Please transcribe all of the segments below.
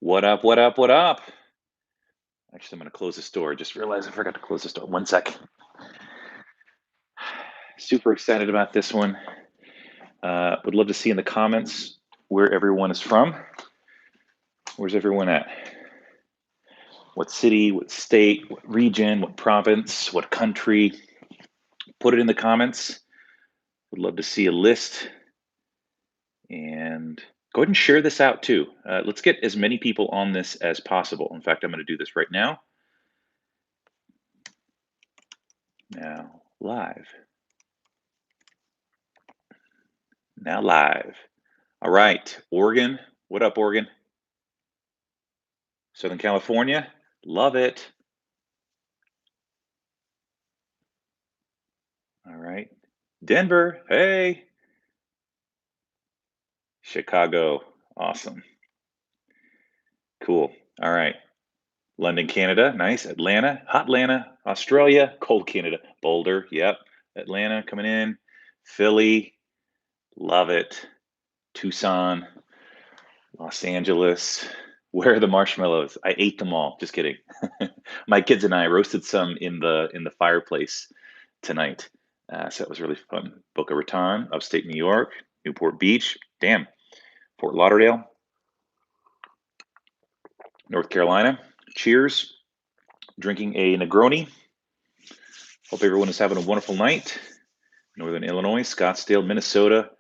What up? What up? What up? Actually, I'm going to close this door. I just realized I forgot to close this door. One sec. Super excited about this one. Would love to see in the comments where everyone is from. Where's everyone at? What city, what state, what region, what province, what country? Put it in the comments. Would love to see a list. And go ahead and share this out too. Let's get as many people on this as possible. In fact, I'm going to do this right now. Now, live. Now, live. All right, Oregon. What up, Oregon? Southern California. Love it. All right. Denver. Hey. Chicago. Awesome. Cool. All right. London, Canada. Nice. Atlanta. Hot Atlanta. Australia. Cold Canada. Boulder. Yep. Atlanta coming in. Philly. Love it. Tucson. Los Angeles. Where are the marshmallows? I ate them all. Just kidding. My kids and I roasted some in the fireplace tonight. So it was really fun. Boca Raton, upstate New York, Newport Beach, damn, Fort Lauderdale, North Carolina. Cheers. Drinking a Negroni. Hope everyone is having a wonderful night. Northern Illinois, Scottsdale, Minnesota,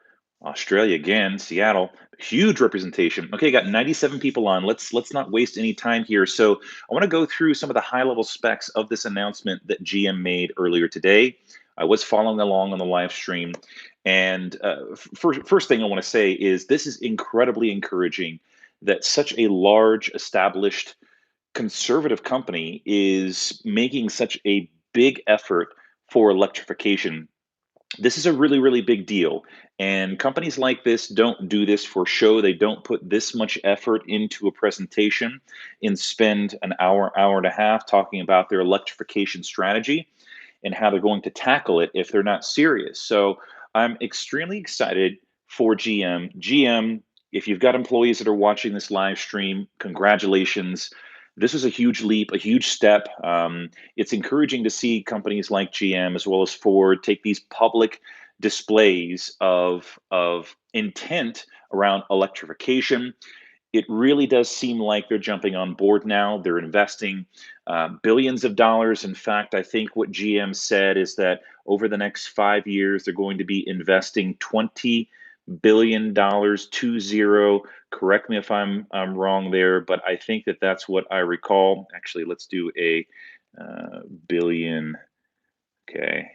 Australia again, Seattle. Huge representation. Okay, got 97 people on. Let's not waste any time here. So I want to go through some of the high level specs of this announcement that GM made earlier today. I was following along on the live stream, and first thing I want to say is this is incredibly encouraging that such a large, established, conservative company is making such a big effort for electrification. This is a really, really big deal. And companies like this don't do this for show. They don't put this much effort into a presentation and spend an hour, hour and a half talking about their electrification strategy and how they're going to tackle it if they're not serious. So I'm extremely excited for GM. GM, if you've got employees that are watching this live stream, congratulations. This is a huge leap, a huge step. It's encouraging to see companies like GM as well as Ford take these public displays of intent around electrification. It really does seem like they're jumping on board now. They're investing billions of dollars. In fact, I think what GM said is that over the next 5 years, they're going to be investing $20 billion, 20. Correct me if I'm wrong there, but I think that that's what I recall. Actually, let's do a billion. Okay,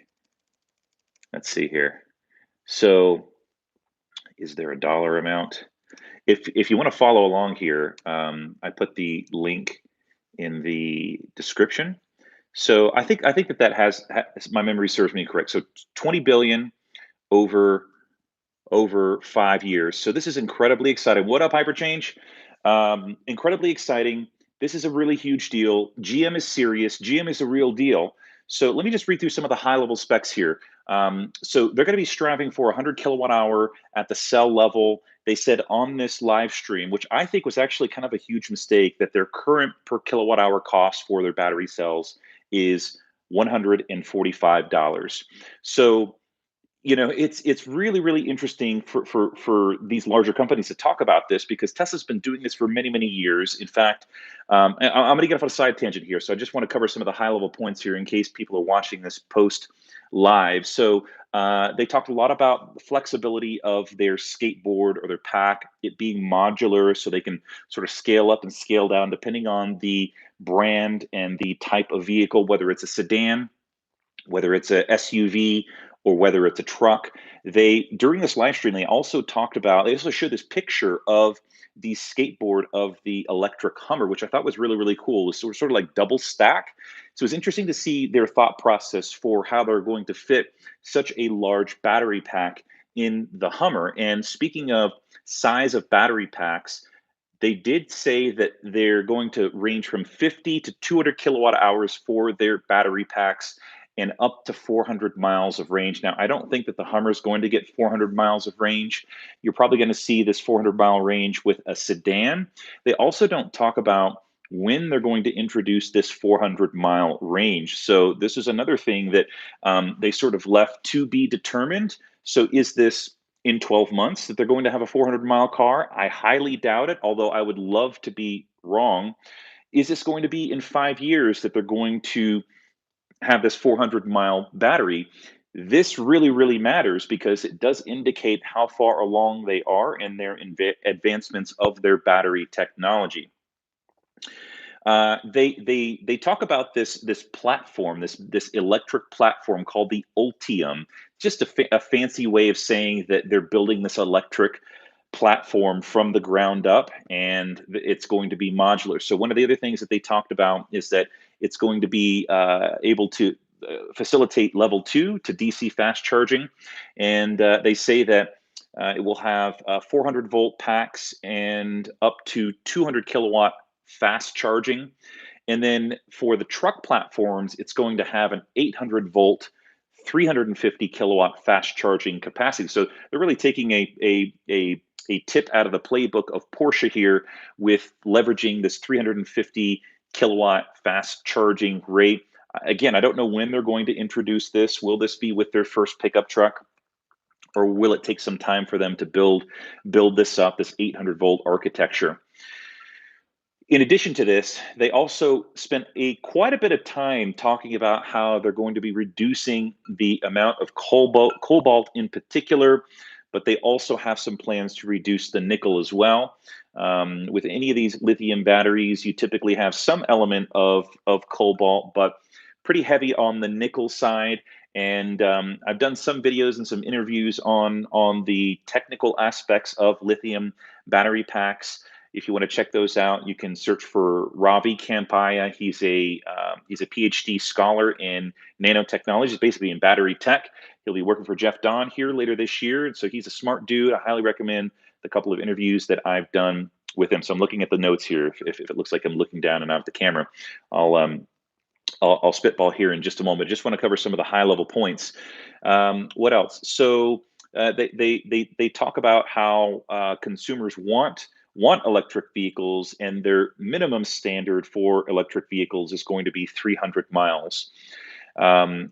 let's see here. So, is there a dollar amount? If you want to follow along here, I put the link in the description. So I think that my memory serves me correct. So 20 billion over over 5 years. So this is incredibly exciting. What up, Hyperchange? Incredibly exciting. This is a really huge deal. GM is serious. GM is a real deal. So let me just read through some of the high level specs here. So they're going to be striving for 100 kilowatt hour at the cell level. They said on this live stream, which I think was actually kind of a huge mistake, that their current per kilowatt hour cost for their battery cells is $145. So it's really, really interesting for these larger companies to talk about this because Tesla's been doing this for many, many years. In fact, I'm going to get off on a side tangent here, so I just want to cover some of the high level points here in case people are watching this post live. So they talked a lot about the flexibility of their skateboard or their pack, it being modular, so they can sort of scale up and scale down depending on the brand and the type of vehicle, whether it's a sedan, whether it's a SUV, or whether it's a truck. They during this live stream, they also showed this picture of the skateboard of the electric Hummer, which I thought was really, really cool. It was sort of like double stack. So it's interesting to see their thought process for how they're going to fit such a large battery pack in the Hummer. And speaking of size of battery packs, they did say that they're going to range from 50 to 200 kilowatt hours for their battery packs. and up to 400 miles of range. Now, I don't think that the Hummer is going to get 400 miles of range. You're probably going to see this 400-mile range with a sedan. They also don't talk about when they're going to introduce this 400-mile range. So this is another thing that they sort of left to be determined. So is this in 12 months that they're going to have a 400-mile car? I highly doubt it, although I would love to be wrong. Is this going to be in 5 years that they're going to have this 400-mile battery? This really, really matters because it does indicate how far along they are in their advancements of their battery technology. They talk about this platform, this electric platform called the Ultium, just a fancy way of saying that they're building this electric platform from the ground up, and it's going to be modular. So one of the other things that they talked about is that it's going to be able to facilitate level 2 to DC fast charging, and they say that it will have 400-volt packs and up to 200 kilowatt fast charging. And then for the truck platforms, it's going to have an 800-volt, 350 kilowatt fast charging capacity. So they're really taking a tip out of the playbook of Porsche here with leveraging this 350 kilowatt fast charging rate. Again, I don't know when they're going to introduce this. Will this be with their first pickup truck, or will it take some time for them to build this up, this 800-volt architecture? In addition to this, they also spent quite a bit of time talking about how they're going to be reducing the amount of cobalt in particular, but they also have some plans to reduce the nickel as well. With any of these lithium batteries, you typically have some element of cobalt, but pretty heavy on the nickel side. And I've done some videos and some interviews on the technical aspects of lithium battery packs. If you want to check those out, you can search for Ravi Kampaya. He's a PhD scholar in nanotechnology, basically in battery tech. He'll be working for Jeff Don here later this year, and so he's a smart dude. I highly recommend the couple of interviews that I've done with him. So I'm looking at the notes here. If it looks like I'm looking down and not at the camera, I'll spitball here in just a moment. Just want to cover some of the high level points. What else? So they talk about how consumers want electric vehicles, and their minimum standard for electric vehicles is going to be 300 miles.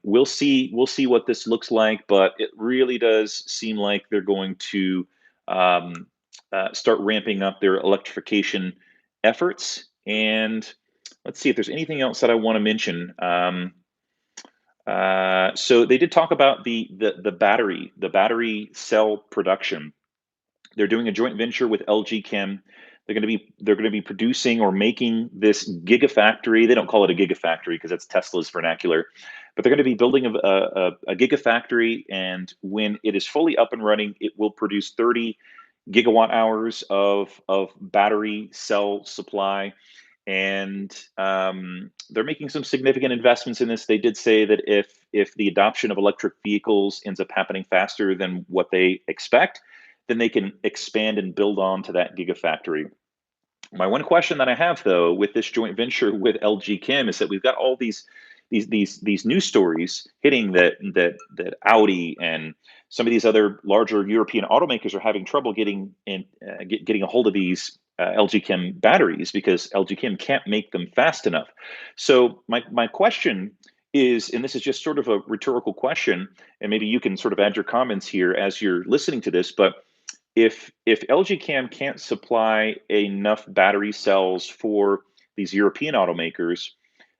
We'll see what this looks like, but it really does seem like they're going to start ramping up their electrification efforts. And let's see if there's anything else that I want to mention. So they did talk about the battery cell production. They're doing a joint venture with LG Chem. They're going to be producing or making this gigafactory. They don't call it a gigafactory because that's Tesla's vernacular, but they're going to be building a gigafactory. And when it is fully up and running, it will produce 30 gigawatt hours of battery cell supply. And they're making some significant investments in this. They did say that if the adoption of electric vehicles ends up happening faster than what they expect, then they can expand and build on to that gigafactory. My one question that I have, though, with this joint venture with LG Chem is that we've got all these news stories hitting that Audi and some of these other larger European automakers are having trouble getting a hold of these LG Chem batteries because LG Chem can't make them fast enough. So my question is, and this is just sort of a rhetorical question, and maybe you can sort of add your comments here as you're listening to this, but if LG Chem can't supply enough battery cells for these European automakers,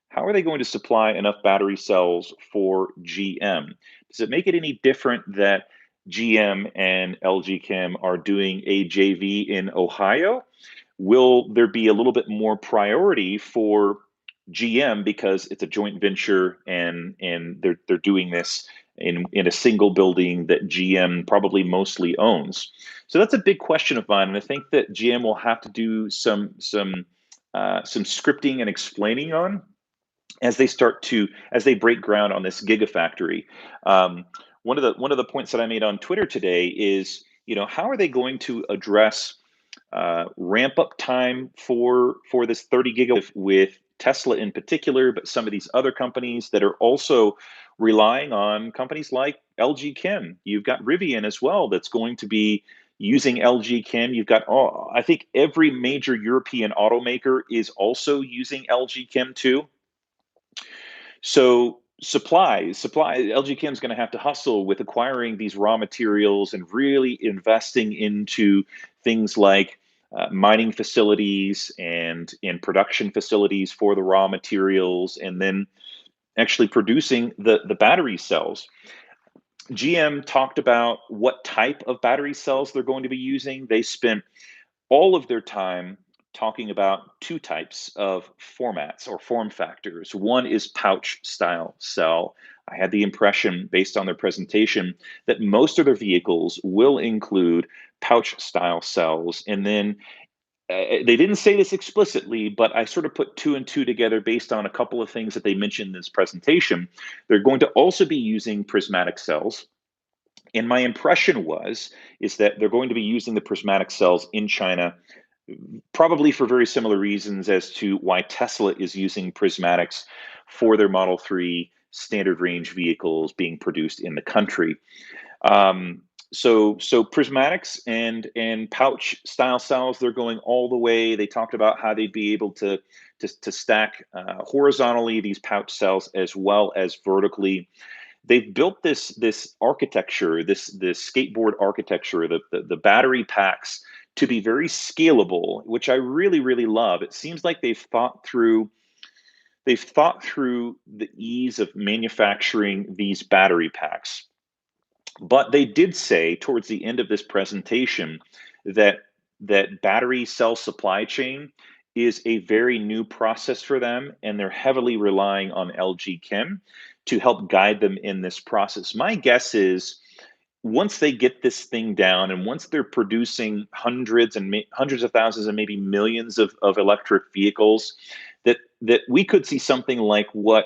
how are they going to supply enough battery cells for GM? Does it make it any different that GM and LG Chem are doing a JV in Ohio? Will there be a little bit more priority for GM because it's a joint venture and they're doing this in a single building that GM probably mostly owns? So that's a big question of mine, and I think that GM will have to do some scripting and explaining on as they break ground on this gigafactory. One of the points that I made on Twitter today is, how are they going to address ramp up time for this 30 gigawatt with Tesla in particular, but some of these other companies that are also relying on companies like LG Chem. You've got Rivian as well that's going to be using LG Chem. You've got all, I think every major European automaker is also using LG Chem too. So LG Chem is going to have to hustle with acquiring these raw materials and really investing into things like mining facilities and in production facilities for the raw materials, and then actually producing the battery cells. GM talked about what type of battery cells they're going to be using. They spent all of their time talking about two types of formats or form factors. One is pouch style cell. I had the impression, based on their presentation, that most of their vehicles will include pouch style cells. And then they didn't say this explicitly, but I sort of put two and two together based on a couple of things that they mentioned in this presentation. They're going to also be using prismatic cells. And my impression is that they're going to be using the prismatic cells in China, probably for very similar reasons as to why Tesla is using prismatics for their Model 3 standard range vehicles being produced in the country. So prismatics and pouch style cells, they're going all the way. They talked about how they'd be able to stack horizontally these pouch cells as well as vertically. They've built this architecture, this skateboard architecture, the battery packs, to be very scalable, which I really, really love. It seems like they've thought through the ease of manufacturing these battery packs. But they did say towards the end of this presentation that battery cell supply chain is a very new process for them, and they're heavily relying on LG Chem to help guide them in this process. My guess is once they get this thing down and once they're producing hundreds of thousands and maybe millions of electric vehicles, that we could see something like what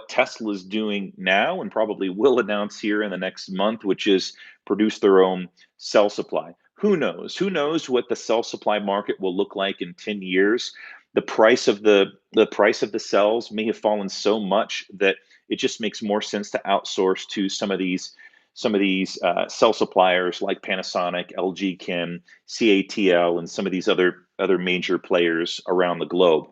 Tesla's doing now and probably will announce here in the next month, which is produce their own cell supply. Who knows? Who knows what the cell supply market will look like in 10 years? The price of the cells may have fallen so much that it just makes more sense to outsource to some of these cell suppliers like Panasonic, LG Chem, CATL, and some of these other major players around the globe.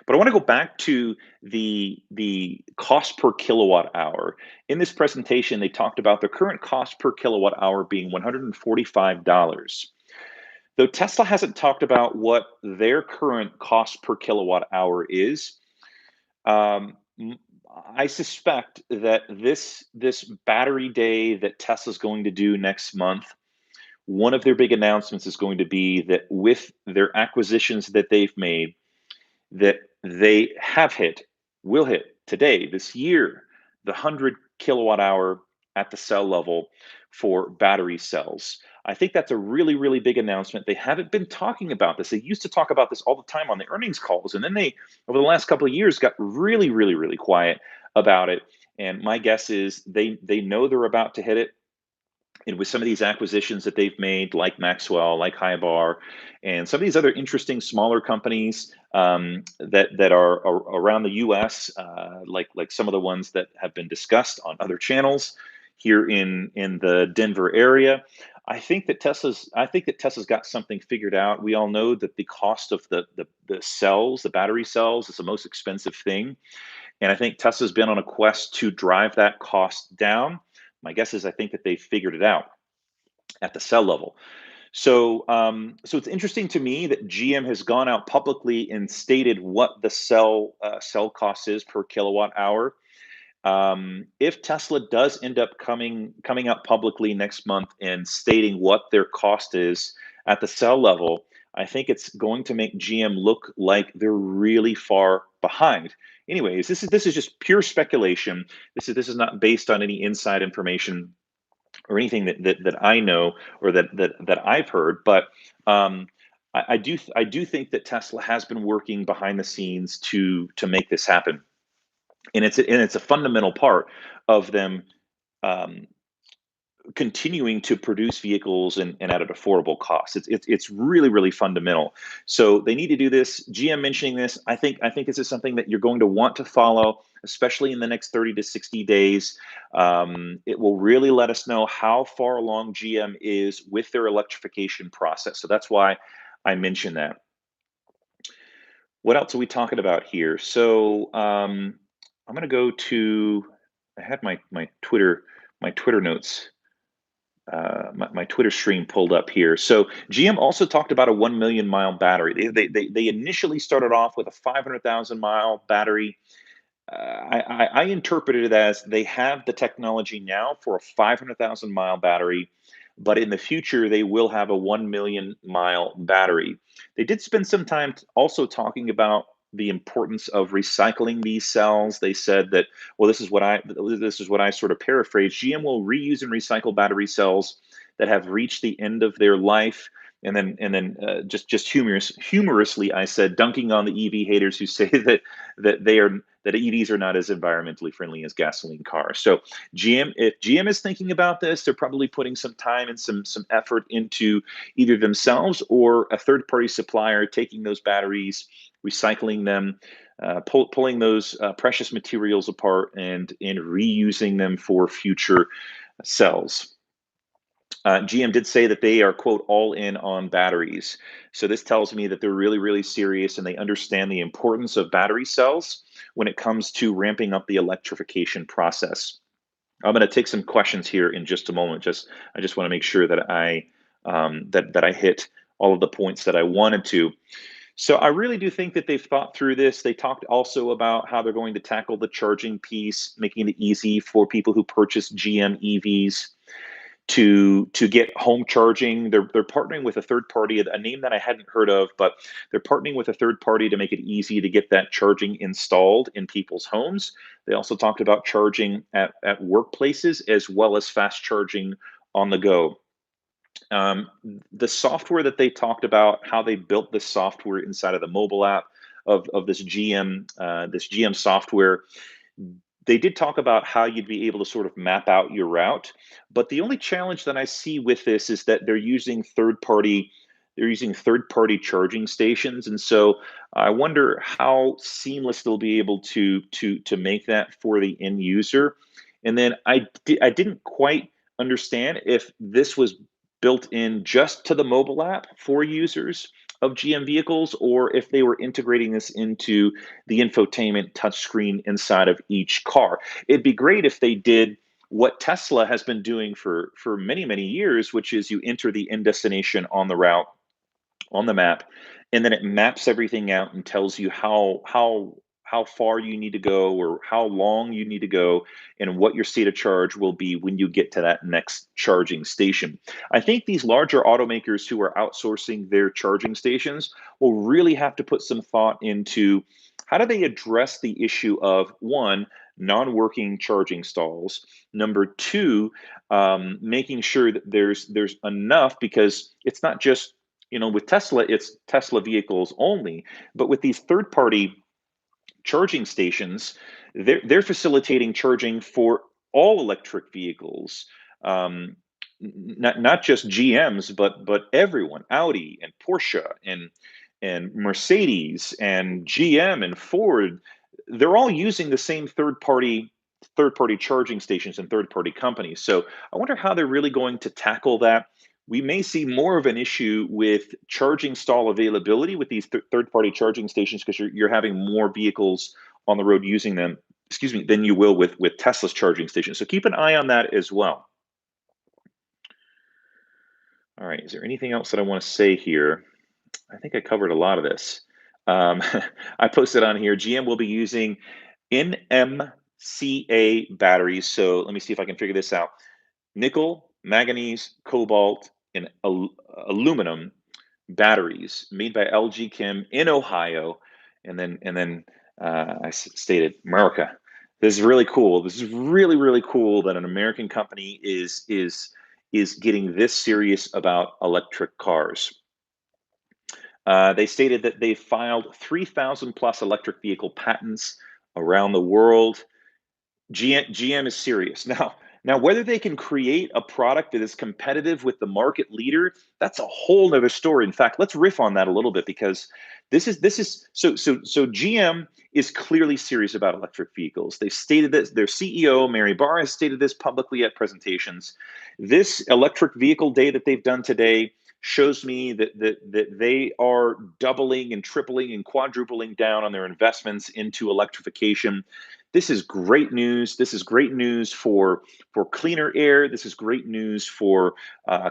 But I want to go back to the cost per kilowatt hour. In this presentation, they talked about the current cost per kilowatt hour being $145. Though Tesla hasn't talked about what their current cost per kilowatt hour is, um, I suspect that this battery day that Tesla's going to do next month, one of their big announcements is going to be that with their acquisitions that they've made, that they have will hit today, this year, the 100 kilowatt hour at the cell level for battery cells. I think that's a really, really big announcement. They haven't been talking about this. They used to talk about this all the time on the earnings calls, and then they, over the last couple of years, got really, really, really quiet about it. And my guess is they know they're about to hit it. And with some of these acquisitions that they've made, like Maxwell, like Hybar, and some of these other interesting smaller companies that are around the U.S., like some of the ones that have been discussed on other channels here in the Denver area, I think that Tesla's got something figured out. We all know that the cost of the cells, the battery cells, is the most expensive thing, and I think Tesla's been on a quest to drive that cost down. My guess is I think that they figured it out at the cell level. So it's interesting to me that GM has gone out publicly and stated what the cell cost is per kilowatt hour. If Tesla does end up coming out publicly next month and stating what their cost is at the cell level, I think it's going to make GM look like they're really far behind. Anyways, this is just pure speculation. This is not based on any inside information or anything that I know or that I've heard. But I do think that Tesla has been working behind the scenes to make this happen, and it's a fundamental part of them um, continuing to produce vehicles and at an affordable cost. It's really really fundamental. So they need to do this. GM mentioning this, I think this is something that you're going to want to follow, especially in the next 30 to 60 days. It will really let us know how far along GM is with their electrification process. So that's why I mentioned that. What else are we talking about here? So I'm going to go to. I had my Twitter notes, my Twitter stream pulled up here. So GM also talked about a 1 million mile battery. They initially started off with a 500,000 mile battery. I interpreted it as they have the technology now for a 500,000 mile battery, but in the future they will have a 1 million mile battery. They did spend some time also talking about the importance of recycling these cells. They said that, well, this is what I sort of paraphrased. GM will reuse and recycle battery cells that have reached the end of their life. And then just humorously, I said, dunking on the EV haters who say that EVs are not as environmentally friendly as gasoline cars. So if GM is thinking about this, they're probably putting some time and some effort into either themselves or a third party supplier taking those batteries, recycling them, pulling those precious materials apart and reusing them for future cells. GM did say that they are, quote, all in on batteries. So this tells me that they're really, really serious and they understand the importance of battery cells when it comes to ramping up the electrification process. I'm going to take some questions here in just a moment. I just want to make sure that I hit all of the points that I wanted to. So I really do think that they've thought through this. They talked also about how they're going to tackle the charging piece, making it easy for people who purchase GM EVs to get home charging. They're partnering with a third party, a name that I hadn't heard of, but they're partnering with a third party to make it easy to get that charging installed in people's homes. They also talked about charging at workplaces as well as fast charging on the go. Um, the software that they talked about, how they built this software inside of the mobile app of this GM software, they did talk about how you'd be able to sort of map out your route, but the only challenge that I see with this is that they're using third party charging stations, and so I wonder how seamless they'll be able to make that for the end user. And then I didn't quite understand if this was built in just to the mobile app for users of GM vehicles, or if they were integrating this into the infotainment touchscreen inside of each car. It'd be great if they did what Tesla has been doing for many many years, which is you enter the end destination on the route on the map, and then it maps everything out and tells you how far you need to go or how long you need to go and what your state of charge will be when you get to that next charging station. I think these larger automakers who are outsourcing their charging stations will really have to put some thought into how do they address the issue of one, non-working charging stalls, number two, making sure that there's enough, because it's not just, with Tesla, it's Tesla vehicles only. But with these third party charging stations, they're facilitating charging for all electric vehicles, not just GMs, but everyone, Audi and Porsche and Mercedes and GM and Ford. They're all using the same third party charging stations and third party companies. So I wonder how they're really going to tackle that. We may see more of an issue with charging stall availability with these third-party charging stations, because you're having more vehicles on the road using them, excuse me, than you will with Tesla's charging stations. So keep an eye on that as well. All right, is there anything else that I want to say here? I think I covered a lot of this. Um, I posted on here, GM will be using NMCA batteries. So let me see if I can figure this out. Nickel, manganese, cobalt, and aluminum batteries made by LG Chem in Ohio, and then stated America. This is really cool. This is really really cool that an American company is getting this serious about electric cars. They stated that they filed 3,000 plus electric vehicle patents around the world. GM is serious. Now, whether they can create a product that is competitive with the market leader, that's a whole nother story. In fact, let's riff on that a little bit because this is GM is clearly serious about electric vehicles. They've stated this, their CEO, Mary Barr, has stated this publicly at presentations. This electric vehicle day that they've done today shows me that they are doubling and tripling and quadrupling down on their investments into electrification. This is great news. This is great news for cleaner air. This is great news for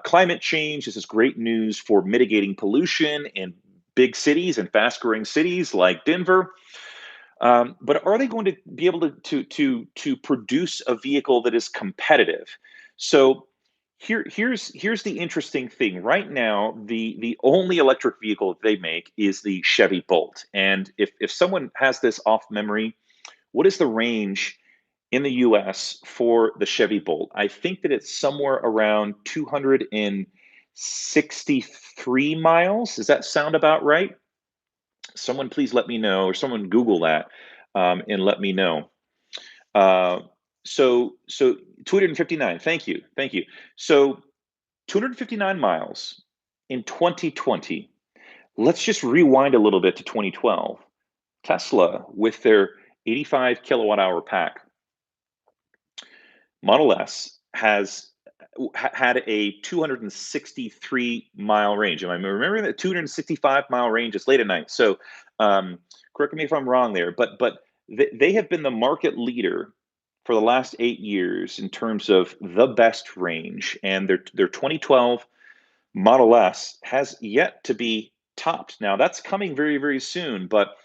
climate change. This is great news for mitigating pollution in big cities and fast-growing cities like Denver. But are they going to be able to produce a vehicle that is competitive? So here's the interesting thing. Right now, the only electric vehicle that they make is the Chevy Bolt. And if someone has this off memory, what is the range in the US for the Chevy Bolt? I think that it's somewhere around 263 miles. Does that sound about right? Someone please let me know, or someone Google that and let me know. Uh, so 259. Thank you, thank you. So 259 miles in 2020. Let's just rewind a little bit to 2012. Tesla with their 85 kilowatt hour pack Model S has had a 263-mile range. Am I remembering that 265-mile range is late at night? So, correct me if I'm wrong there, but they have been the market leader for the last 8 years in terms of the best range, and their 2012 Model S has yet to be topped. Now that's coming very very soon, but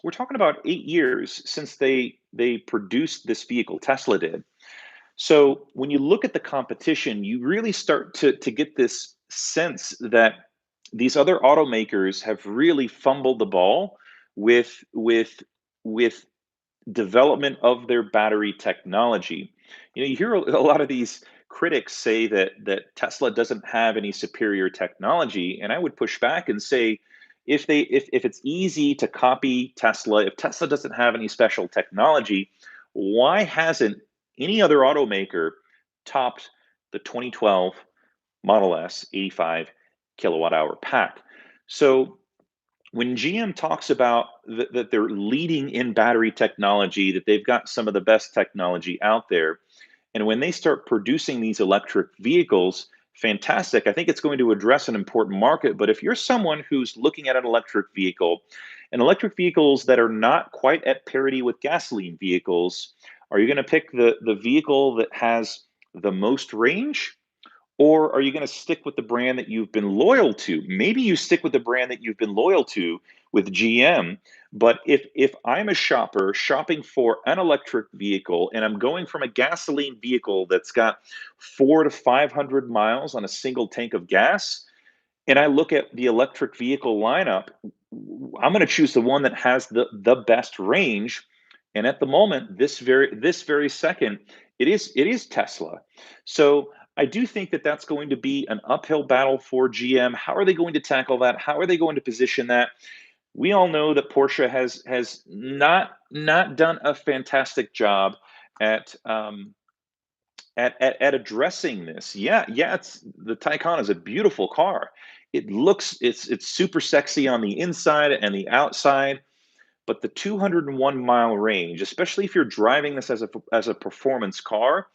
we're talking about 8 years since they produced this vehicle. Tesla did. So when you look at the competition, you really start to get this sense that these other automakers have really fumbled the ball with development of their battery technology. You hear a lot of these critics say that Tesla doesn't have any superior technology, and I would push back and say if it's easy to copy Tesla, if Tesla doesn't have any special technology, why hasn't any other automaker topped the 2012 Model S 85 kilowatt hour pack? So when GM talks about that they're leading in battery technology, that they've got some of the best technology out there, and when they start producing these electric vehicles, fantastic. I think it's going to address an important market. But if you're someone who's looking at an electric vehicle and electric vehicles that are not quite at parity with gasoline vehicles, are you going to pick the vehicle that has the most range? Or are you going to stick with the brand that you've been loyal to? Maybe you stick with the brand that you've been loyal to with GM. But if I'm a shopper shopping for an electric vehicle and I'm going from a gasoline vehicle that's got 400 to 500 miles on a single tank of gas, and I look at the electric vehicle lineup, I'm going to choose the one that has the best range. And at the moment, this very second, it is Tesla. So I do think that that's going to be an uphill battle for GM. How are they going to tackle that? How are they going to position that? We all know that Porsche has not done a fantastic job at at addressing this. Yeah, it's the Taycan is a beautiful car. It's super sexy on the inside and the outside, but the 201-mile range, especially if you're driving this as a performance car,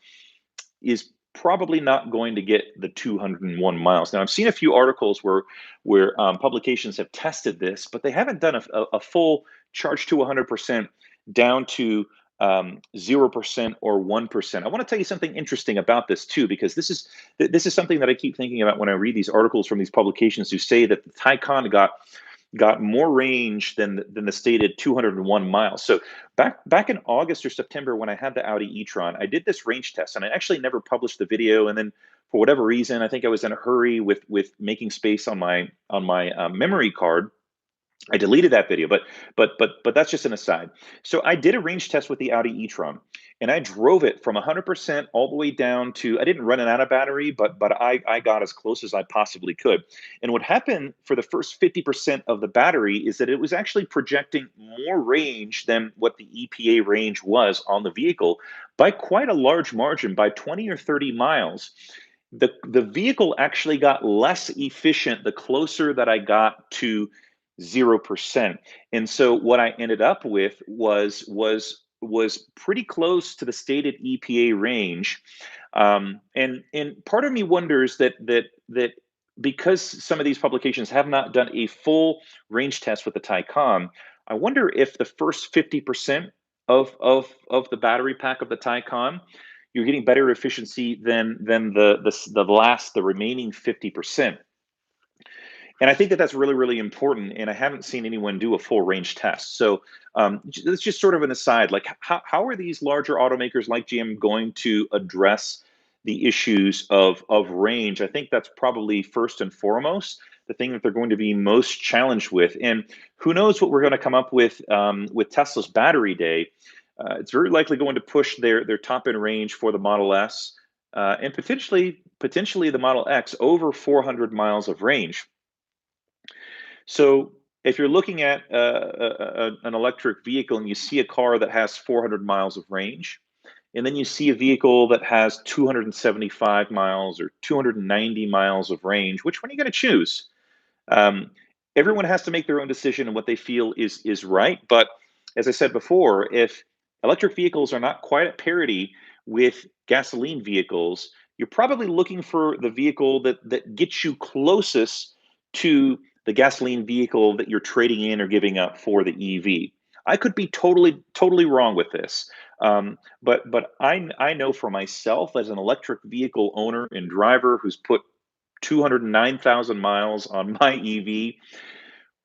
is probably not going to get the 201 miles. Now, I've seen a few articles where publications have tested this, but they haven't done a full charge to 100% down to 0% or 1%. I want to tell you something interesting about this too, because this is something that I keep thinking about when I read these articles from these publications who say that the Taycan got more range than the stated 201 miles. So back in August or September when I had the Audi e-tron, I did this range test, and I actually never published the video. And then for whatever reason, I think I was in a hurry with making space on my memory card. I deleted that video, but that's just an aside. So I did a range test with the Audi e-tron, and I drove it from 100% all the way down to, I didn't run it out of battery, but I got as close as I possibly could. And what happened for the first 50% of the battery is that it was actually projecting more range than what the EPA range was on the vehicle by quite a large margin, by 20 or 30 miles. The vehicle actually got less efficient the closer that I got to 0%. And so what I ended up with was pretty close to the stated EPA range. And part of me wonders that because some of these publications have not done a full range test with the Taycan, I wonder if the first 50% of the battery pack of the Taycan, you're getting better efficiency than the remaining 50%. And I think that that's really, really important. And I haven't seen anyone do a full range test. So it's just sort of an aside. Like, how are these larger automakers like GM going to address the issues of range? I think that's probably first and foremost the thing that they're going to be most challenged with. And who knows what we're going to come up with Tesla's Battery Day. It's very likely going to push their top end range for the Model S and potentially the Model X over 400 miles of range. So if you're looking at an electric vehicle and you see a car that has 400 miles of range, and then you see a vehicle that has 275 miles or 290 miles of range, which one are you going to choose? Um, Everyone has to make their own decision on what they feel is right. But as I said before, if electric vehicles are not quite at parity with gasoline vehicles, you're probably looking for the vehicle that gets you closest to the gasoline vehicle that you're trading in or giving up for the EV. I could be totally wrong with this, but I know for myself as an electric vehicle owner and driver who's put 209,000 miles on my EV.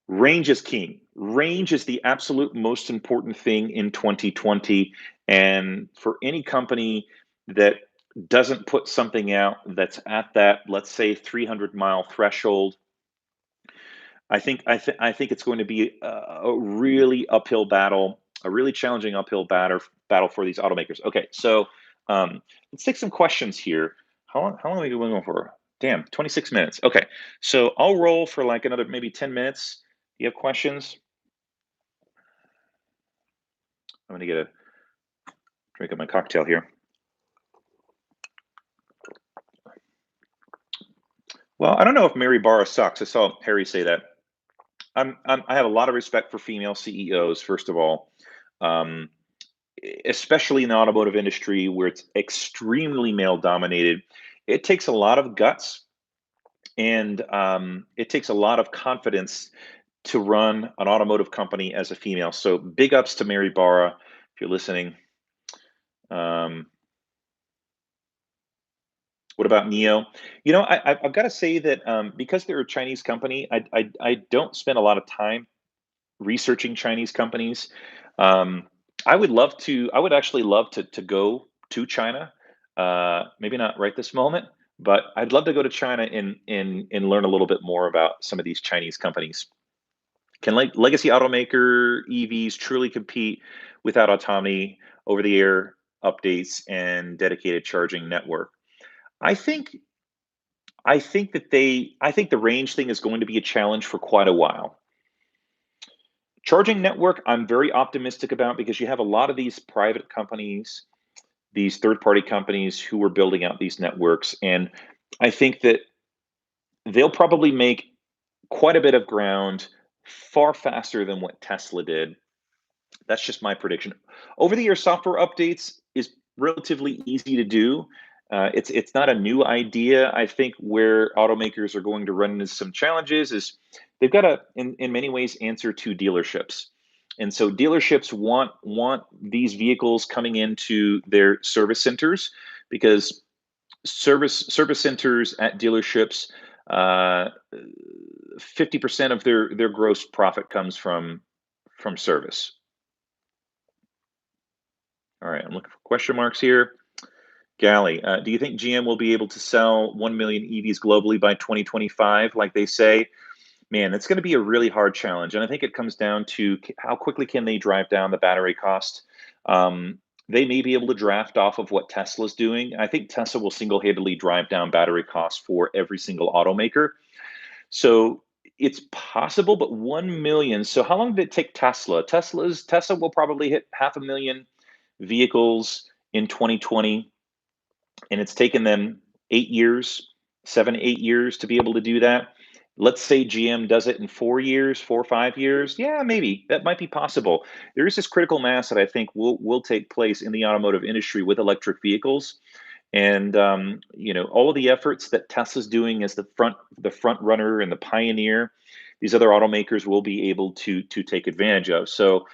Range is king. Range is the absolute most important thing in 2020. And for any company that doesn't put something out that's at that, let's say, 300-mile threshold, I think it's going to be a really uphill battle, a really challenging uphill battle for these automakers. Okay, so let's take some questions here. How long are we going for? Damn, 26 minutes. Okay, so I'll roll for like another maybe 10 minutes. You have questions? I'm gonna get a drink of my cocktail here. Well, I don't know if Mary Barra sucks. I saw Harry say that. I have a lot of respect for female CEOs, first of all. Um, Especially in the automotive industry where it's extremely male dominated. It takes a lot of guts and it takes a lot of confidence to run an automotive company as a female. So big ups to Mary Barra if you're listening. Um, what about Neo? I've got to say that because they're a Chinese company, I don't spend a lot of time researching Chinese companies. Um, I would actually love to go to China. Maybe not right this moment, but I'd love to go to China and learn a little bit more about some of these Chinese companies. Can legacy automaker EVs truly compete without autonomy, over the air updates, and dedicated charging network? I think I think the range thing is going to be a challenge for quite a while. Charging network, I'm very optimistic about because you have a lot of these private companies, these third party companies who are building out these networks. And I think that they'll probably make quite a bit of ground far faster than what Tesla did. That's just my prediction. Over the air software updates is relatively easy to do. It's not a new idea. I think where automakers are going to run into some challenges is they've got to, in many ways, answer to dealerships, and so dealerships want these vehicles coming into their service centers because service centers at dealerships, 50% of their gross profit comes from service. All right, I'm looking for question marks here. Galley, do you think GM will be able to sell 1 million EVs globally by 2025, like they say? Man, it's going to be a really hard challenge. And I think it comes down to how quickly can they drive down the battery cost. They may be able to draft off of what Tesla's doing. I think Tesla will single-handedly drive down battery costs for every single automaker. So it's possible, but 1 million. So how long did it take Tesla? Tesla will probably hit 500,000 vehicles in 2020, and it's taken them 8 years, 7, 8 years to be able to do that. Let's say GM does it in 4 years, 4 or 5 years. Yeah, maybe that might be possible. There is this critical mass that I think will take place in the automotive industry with electric vehicles, and all of the efforts that Tesla's doing as the front runner and the pioneer, these other automakers will be able to take advantage of. So,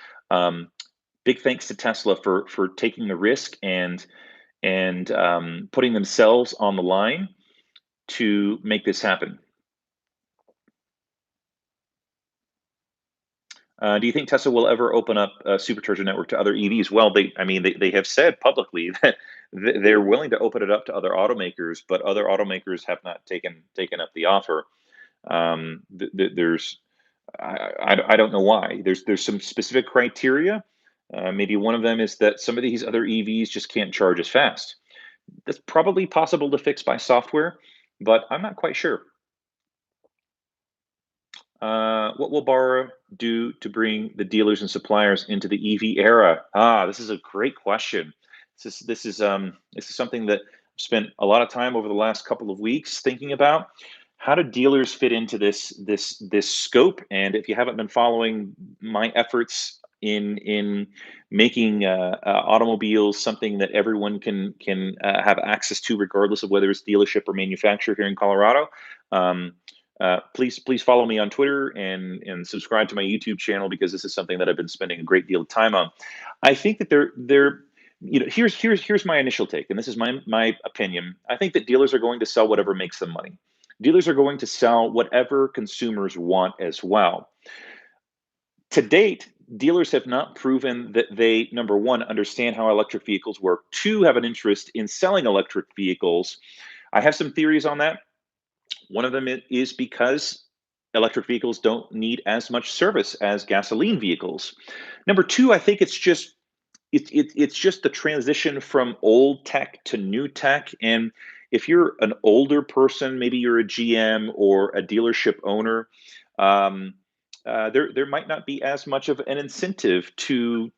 big thanks to Tesla for taking the risk and putting themselves on the line to make this happen. Do you think Tesla will ever open up a supercharger network to other EVs? Well, they have said publicly that they're willing to open it up to other automakers, but other automakers have not taken up the offer. There's I don't know why. There's some specific criteria. Maybe one of them is that some of these other EVs just can't charge as fast. That's probably possible to fix by software, but I'm not quite sure. What will Barra do to bring the dealers and suppliers into the EV era? This is a great question. This is something that I've spent a lot of time over the last couple of weeks thinking about. How do dealers fit into this scope? And if you haven't been following my efforts in making automobiles something that everyone can have access to, regardless of whether it's dealership or manufacturer here in Colorado. Please follow me on Twitter and subscribe to my YouTube channel, because this is something that I've been spending a great deal of time on. I think that here's my initial take, and this is my opinion. I think that dealers are going to sell whatever makes them money. Dealers are going to sell whatever consumers want as well. To date, dealers have not proven that they, number one, understand how electric vehicles work, two, have an interest in selling electric vehicles. I have some theories on that. One of them is because electric vehicles don't need as much service as gasoline vehicles. Number two, I think it's just the transition from old tech to new tech. And if you're an older person, maybe you're a GM or a dealership owner, um, there might not be as much of an incentive to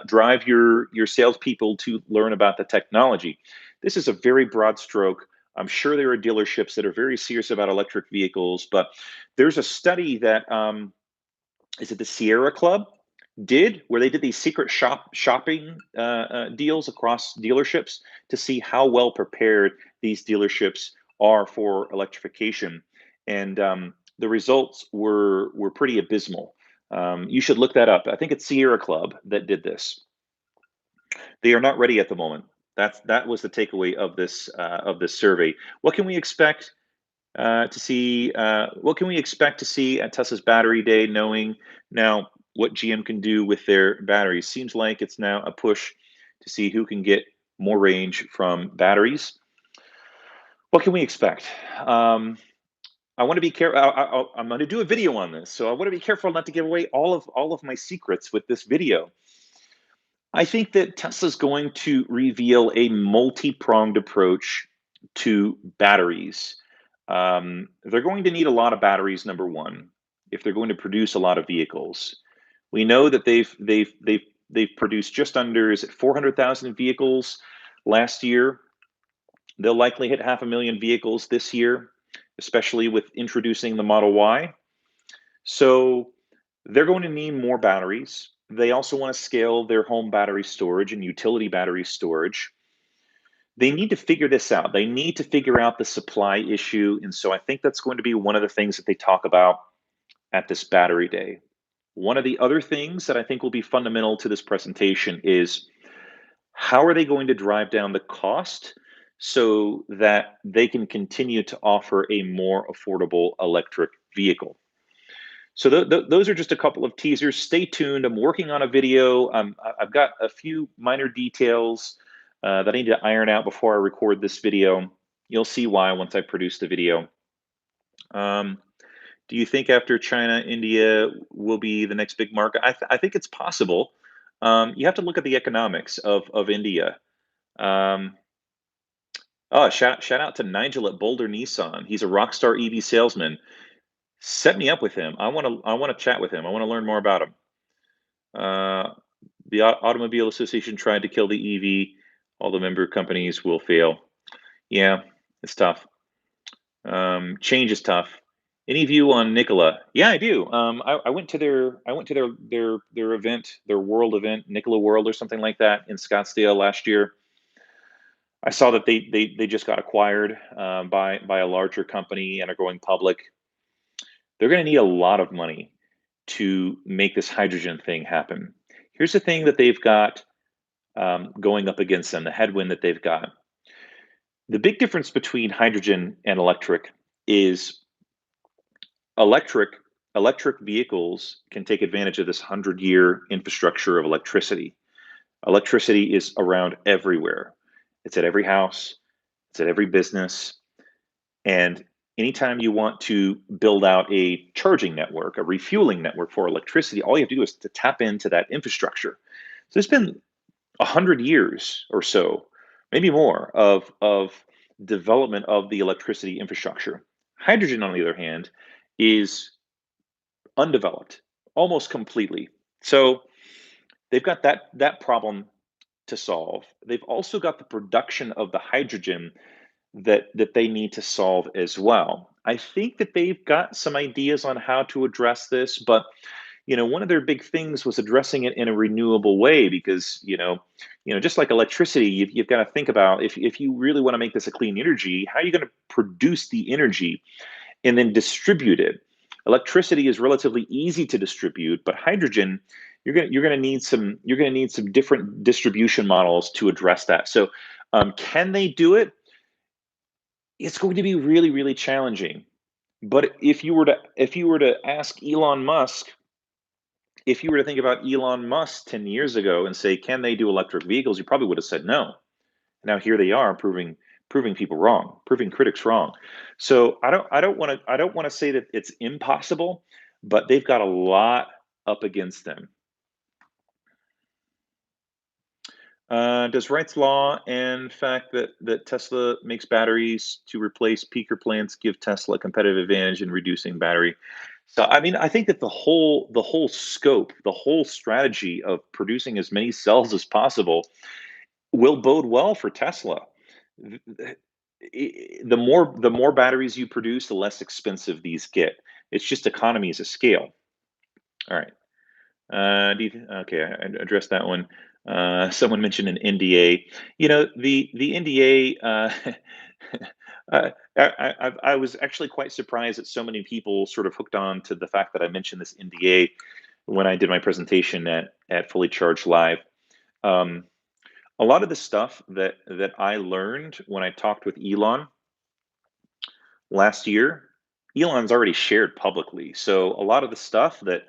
drive your salespeople to learn about the technology. This is a very broad stroke. I'm sure there are dealerships that are very serious about electric vehicles, but there's a study that is it the Sierra Club did, where they did these secret shopping deals across dealerships to see how well prepared these dealerships are for electrification, and the results were pretty abysmal. You should look that up. I think it's Sierra Club that did this. They are not ready at the moment. That was the takeaway of this survey. What can we expect to see? What can we expect to see at Tesla's Battery Day? Knowing now what GM can do with their batteries, seems like it's now a push to see who can get more range from batteries. What can we expect? I want to be careful. I'm going to do a video on this, so I want to be careful not to give away all of my secrets with this video. I think that Tesla's going to reveal a multi-pronged approach to batteries. They're going to need a lot of batteries, number one, if they're going to produce a lot of vehicles. We know that they've produced just under, is it 400,000 vehicles last year. They'll likely hit 500,000 vehicles this year, especially with introducing the Model Y. So they're going to need more batteries. They also want to scale their home battery storage and utility battery storage. They need to figure this out. They need to figure out the supply issue. And so I think that's going to be one of the things that they talk about at this Battery Day. One of the other things that I think will be fundamental to this presentation is how are they going to drive down the cost so that they can continue to offer a more affordable electric vehicle. So those are just a couple of teasers. Stay tuned. I'm working on a video. I've got a few minor details that I need to iron out before I record this video. You'll see why once I produce the video. Do you think after China, India will be the next big market? I think it's possible. You have to look at the economics of India. Um, oh, shout out to Nigel at Boulder Nissan. He's a rock star EV salesman. Set me up with him. I want to chat with him. I want to learn more about him. Uh, the Automobile Association tried to kill the EV. All the member companies will fail. Yeah, it's tough. Change is tough. Any view on Nikola? Yeah, I do. I went to their event, their world event, Nikola World or something like that in Scottsdale last year. I saw that they just got acquired by a larger company and are going public. They're going to need a lot of money to make this hydrogen thing happen. Here's the thing that they've got going up against them, the headwind that they've got. The big difference between hydrogen and electric is electric electric vehicles can take advantage of this 100-year infrastructure of electricity. Electricity is around everywhere. It's at every house, it's at every business, and anytime you want to build out a charging network, a refueling network for electricity, all you have to do is to tap into that infrastructure. So there's been 100 years or so, maybe more, of development of the electricity infrastructure. Hydrogen, on the other hand, is undeveloped almost completely. So they've got that problem to solve. They've also got the production of the hydrogen that they need to solve as well. I think that they've got some ideas on how to address this, but one of their big things was addressing it in a renewable way because just like electricity, you've got to think about if you really want to make this a clean energy, how are you going to produce the energy and then distribute it? Electricity is relatively easy to distribute, but hydrogen, you're going to need some different distribution models to address that. So, can they do it? It's going to be really, really challenging. But if you were to ask Elon Musk, if you were to think about Elon Musk 10 years ago and say, can they do electric vehicles? You probably would have said no. Now here they are proving people wrong, proving critics wrong. So I don't want to say that it's impossible, but they've got a lot up against them. Does Wright's law and fact that Tesla makes batteries to replace peaker plants give Tesla a competitive advantage in reducing battery? So I mean, I think that the whole scope, the whole strategy of producing as many cells as possible will bode well for Tesla. The more batteries you produce, the less expensive these get. It's just economies of scale. All right. Okay, I addressed that one. Someone mentioned an NDA. The NDA. I was actually quite surprised that so many people sort of hooked on to the fact that I mentioned this NDA when I did my presentation at Fully Charged Live. Um, a lot of the stuff that I learned when I talked with Elon last year, Elon's already shared publicly. So a lot of the stuff that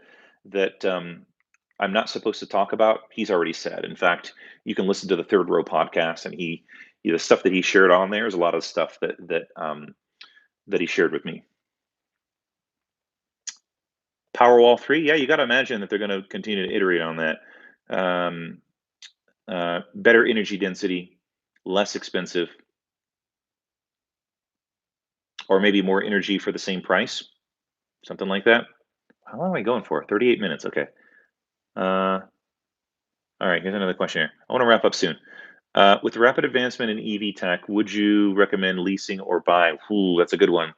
I'm not supposed to talk about, he's already said. In fact, you can listen to the Third Row podcast, and the stuff that he shared on there is a lot of stuff that he shared with me. Powerwall 3, yeah, you got to imagine that they're going to continue to iterate on that. Um, Better energy density, less expensive, or maybe more energy for the same price, something like that. How long am I going for? 38 minutes. Okay. Uh, all right, here's another question here. I want to wrap up soon. With the rapid advancement in EV tech, would you recommend leasing or buy? Ooh, that's a good one.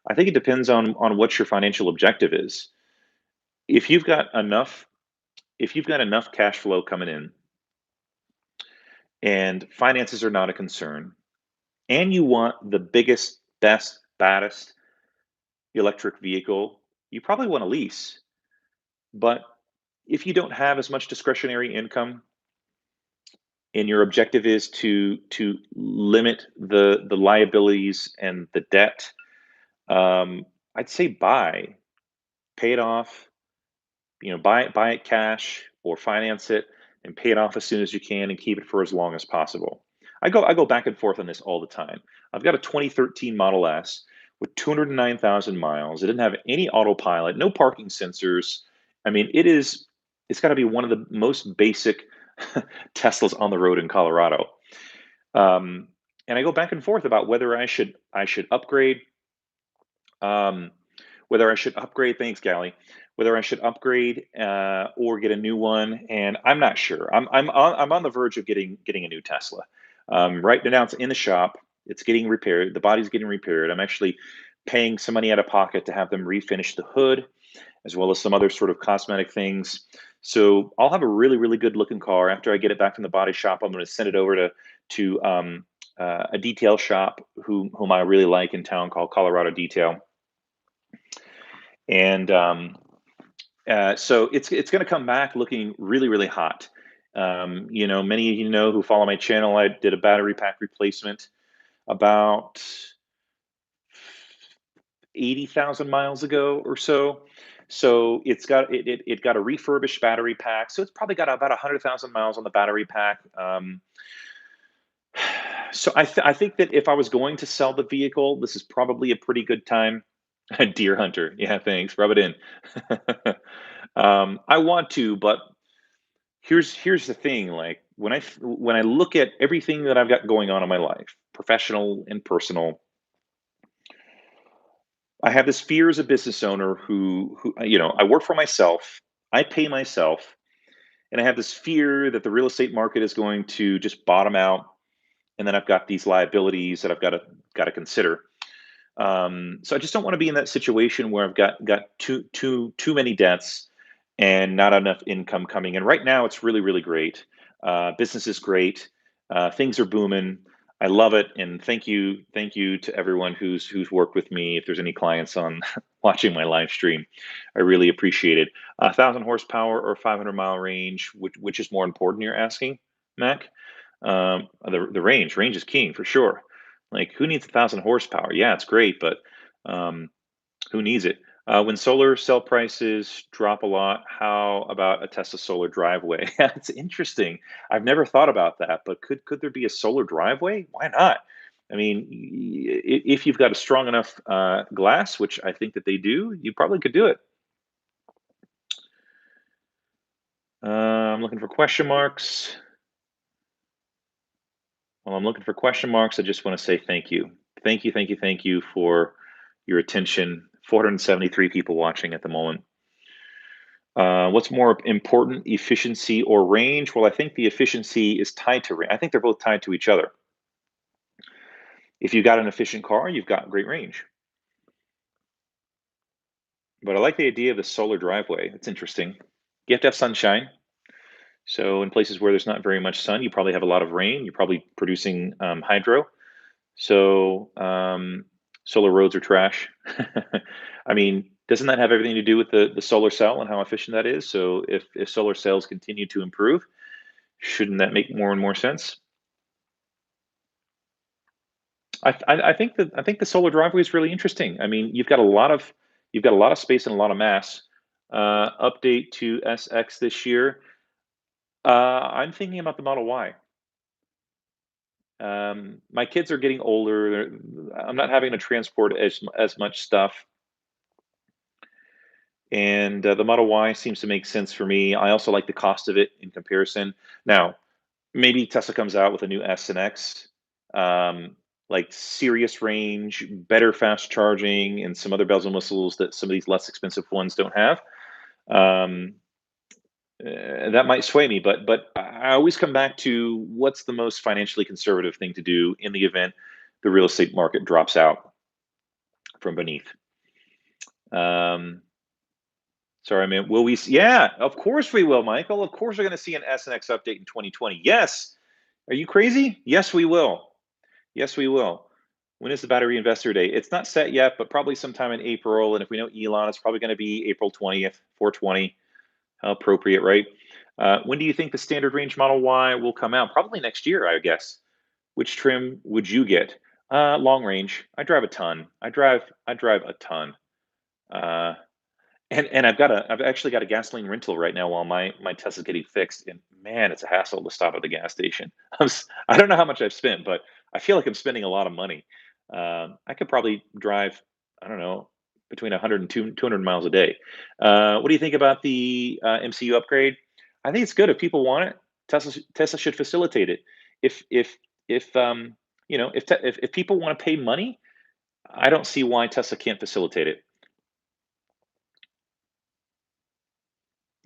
I think it depends on what your financial objective is. If you've got enough, if you've got enough cash flow coming in and finances are not a concern, and you want the biggest, best, baddest electric vehicle, you probably want to lease. But if you don't have as much discretionary income and your objective is to limit the liabilities and the debt, I'd say buy, pay it off. Buy it cash or finance it and pay it off as soon as you can and keep it for as long as possible. I go back and forth on this all the time. I've got a 2013 Model S with 209,000 miles. It didn't have any autopilot, no parking sensors. I mean, it is. It's got to be one of the most basic Teslas on the road in Colorado. Um, and I go back and forth about whether I should upgrade, um, whether I should upgrade. Thanks, Gally. Whether I should upgrade or get a new one, and I'm not sure. I'm on the verge of getting a new Tesla. Right now, it's in the shop. It's getting repaired. The body's getting repaired. I'm actually paying some money out of pocket to have them refinish the hood, as well as some other sort of cosmetic things. So I'll have a really, really good looking car after I get it back from the body shop. I'm going to send it over to a detail shop whom I really like in town called Colorado Detail, and so it's going to come back looking really, really hot. Many of you know who follow my channel. I did a battery pack replacement about 80,000 miles ago or so. So it got a refurbished battery pack. So it's probably got about 100,000 miles on the battery pack. So I think that if I was going to sell the vehicle, this is probably a pretty good time. A deer hunter, yeah, thanks. Rub it in. I want to, but here's the thing. Like when I look at everything that I've got going on in my life, professional and personal, I have this fear as a business owner who I work for myself, I pay myself, and I have this fear that the real estate market is going to just bottom out, and then I've got these liabilities that I've got to consider. So I just don't want to be in that situation where I've got too many debts and not enough income coming in. Right now, it's really, really great. Business is great. Things are booming. I love it, and thank you to everyone who's worked with me. If there's any clients on watching my live stream, I really appreciate it. 1,000 horsepower or 500-mile range, which is more important? You're asking, Mac. The range is king for sure. Like, who needs 1,000 horsepower? Yeah, it's great, but um, who needs it? When solar cell prices drop a lot, how about a Tesla solar driveway? It's interesting. I've never thought about that, but could there be a solar driveway? Why not? I mean, if you've got a strong enough glass, which I think that they do, you probably could do it. I'm looking for question marks. Well, I'm looking for question marks. I just want to say thank you. Thank you, thank you, thank you for your attention. 473 people watching at the moment. What's more important, efficiency or range? Well, I think the efficiency is tied to range. I think they're both tied to each other. If you've got an efficient car, you've got great range. But I like the idea of the solar driveway. It's interesting. You have to have sunshine. So in places where there's not very much sun, you probably have a lot of rain. You're probably producing hydro. So, solar roads are trash. I mean, doesn't that have everything to do with the solar cell and how efficient that is? So if solar cells continue to improve, shouldn't that make more and more sense? I think the solar driveway is really interesting. I mean, you've got a lot of space and a lot of mass. Update to SX this year. I'm thinking about the Model Y. My kids are getting older. I'm not having to transport as much stuff, and the Model Y seems to make sense for me. I also like the cost of it in comparison. Now, maybe Tesla comes out with a new S and X, like serious range, better fast charging, and some other bells and whistles that some of these less expensive ones don't have. Um, that might sway me, but I always come back to what's the most financially conservative thing to do in the event the real estate market drops out from beneath. Um, Sorry, I mean, will we? Yeah, of course we will, Michael. Of course we're going to see an S and X update in 2020. Yes. Are you crazy? Yes, we will. Yes, we will. When is the battery investor day? It's not set yet, but probably sometime in April. And if we know Elon, it's probably going to be April 20th, 420. How appropriate, right? When do you think the standard range Model Y will come out? Probably next year, I guess. Which trim would you get? Long range. I drive a ton. I drive a ton. Uh, and I've actually got a gasoline rental right now while my Tesla's getting fixed, and man, it's a hassle to stop at the gas station. I don't know how much I've spent, but I feel like I'm spending a lot of money. I could probably drive, I don't know, between 100 and 200 miles a day. What do you think about the MCU upgrade? I think it's good if people want it. Tesla should facilitate it. If if people want to pay money, I don't see why Tesla can't facilitate it.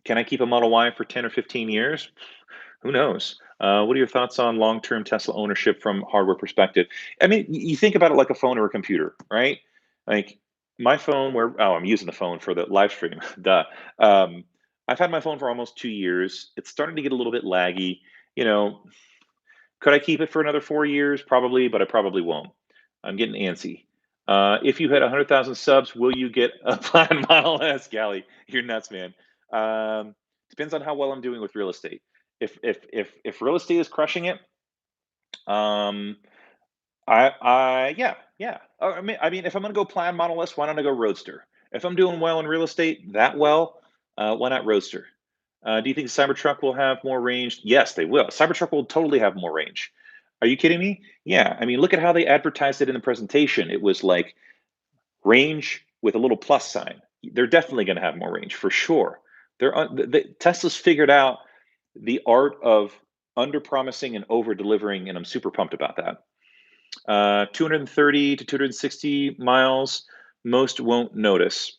Can I keep a Model Y for 10 or 15 years? Who knows? What are your thoughts on long-term Tesla ownership from hardware perspective? I mean, you think about it like a phone or a computer, right? Like my phone, I'm using the phone for the live stream. Duh. Um, I've had my phone for almost 2 years. It's starting to get a little bit laggy. You know, could I keep it for another 4 years? Probably, but I probably won't. I'm getting antsy. If you hit 100,000 subs, will you get a Plaid Model S? Gally, you're nuts, man. Depends on how well I'm doing with real estate. If real estate is crushing it, um, yeah. I mean, if I'm gonna go Plaid Model S, why don't I go Roadster? If I'm doing well in real estate that well, why not Roadster? Do you think Cybertruck will have more range? Yes, they will. Cybertruck will totally have more range. Are you kidding me? Yeah. I mean, look at how they advertised it in the presentation. It was like range with a little plus sign. They're definitely going to have more range for sure. Tesla's figured out the art of under promising and over delivering, and I'm super pumped about that. 230 to 260 miles, most won't notice.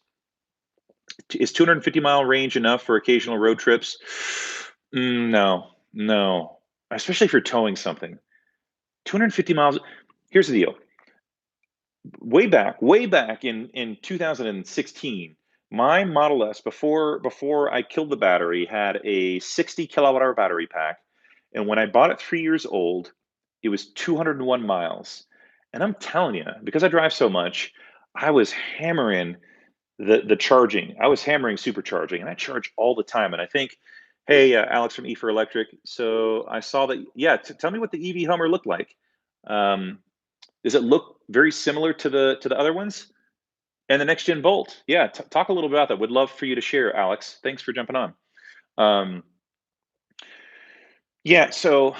Is 250-mile range enough for occasional road trips? No, no. Especially if you're towing something. 250 miles. Here's the deal. Way back in 2016, my Model S before I killed the battery had a 60 kilowatt hour battery pack, and when I bought it 3 years old, it was 201 miles. And I'm telling you, because I drive so much, I was hammering the charging. I was hammering supercharging, and I charge all the time. And I think, hey, Alex from E for Electric. So I saw that. Yeah, tell me what the EV Hummer looked like. Um, does it look very similar to the other ones? And the next gen Bolt? Yeah, talk a little about that. Would love for you to share, Alex. Thanks for jumping on. Um, yeah, so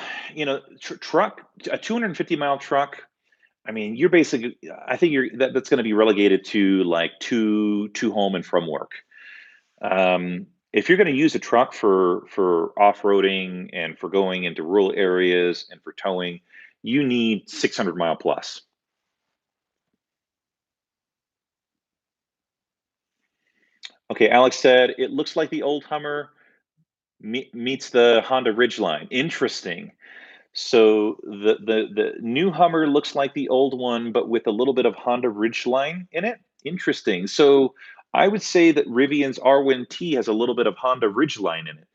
truck, a 250-mile truck. I mean, you're basically. I think that's going to be relegated to like to home and from work. If you're going to use a truck for off-roading and for going into rural areas and for towing, you need 600-mile plus. Okay, Alex said it looks like the old Hummer meets the Honda Ridgeline. Interesting. So the new Hummer looks like the old one, but with a little bit of Honda Ridgeline in it. Interesting. So I would say that Rivian's R1T has a little bit of Honda Ridgeline in it.